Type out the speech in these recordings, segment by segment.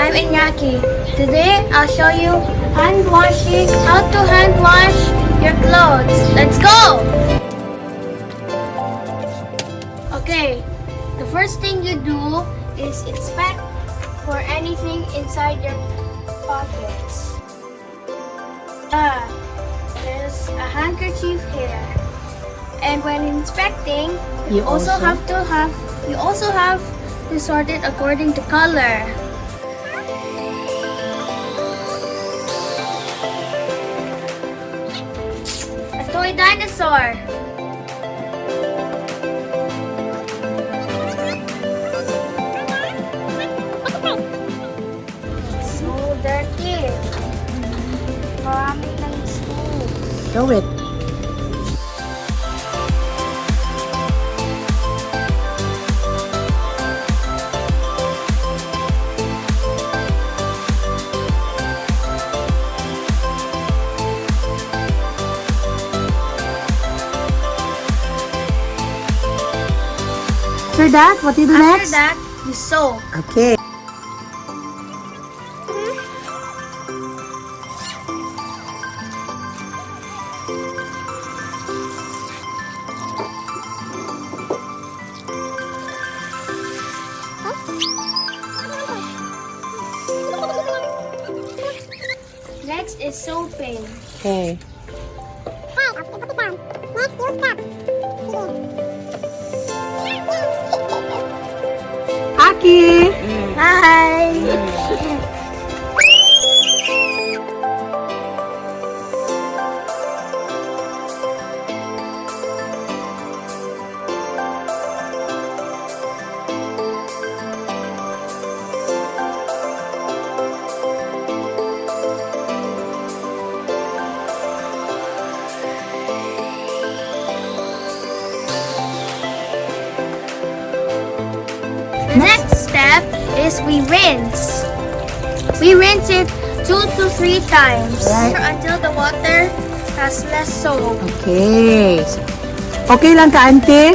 I'm Iñaki. Today I'll show you hand washing, how to hand wash your clothes. Let's go! Okay, the first thing you do is inspect for anything inside your pockets. There's a handkerchief here. And when inspecting, you also have to sort it according to color. A toy dinosaur. So dirty. Marami ng schools. Show it. After that, what do you do next? After that, you soak. Okay. Next is soaping. Okay. Aki! Hi! The next step is we rinse. We rinse it 2 to 3 times until the water has less soap. Okay. Okay lang ka, auntie?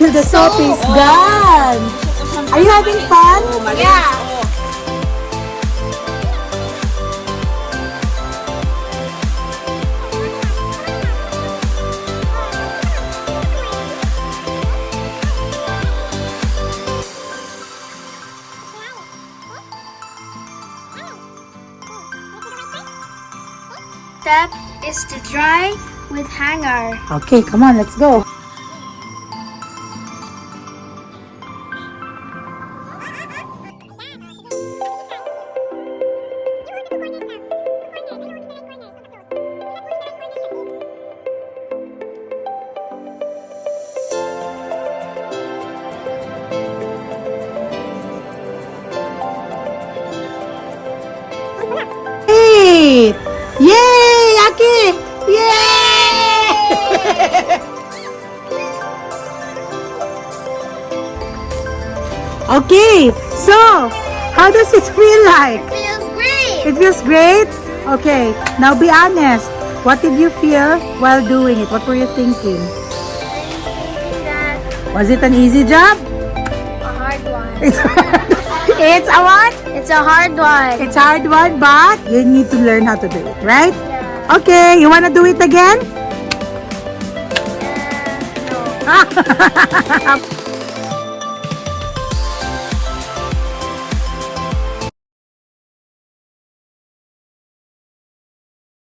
The soap is gone. Are you having fun? Yeah. Step is to dry with hanger. Okay, come on, let's go. Hey! Yay! Aki! Yay! Okay, so how does it feel like? Feels great. It feels great? Okay, now be honest. What did you feel while doing it? What were you thinking? Thinking that Was it an easy job? a hard one. It's a what? It's a hard one. It's a hard one, but you need to learn how to do it, right? Yeah. Okay, you wanna do it again? No.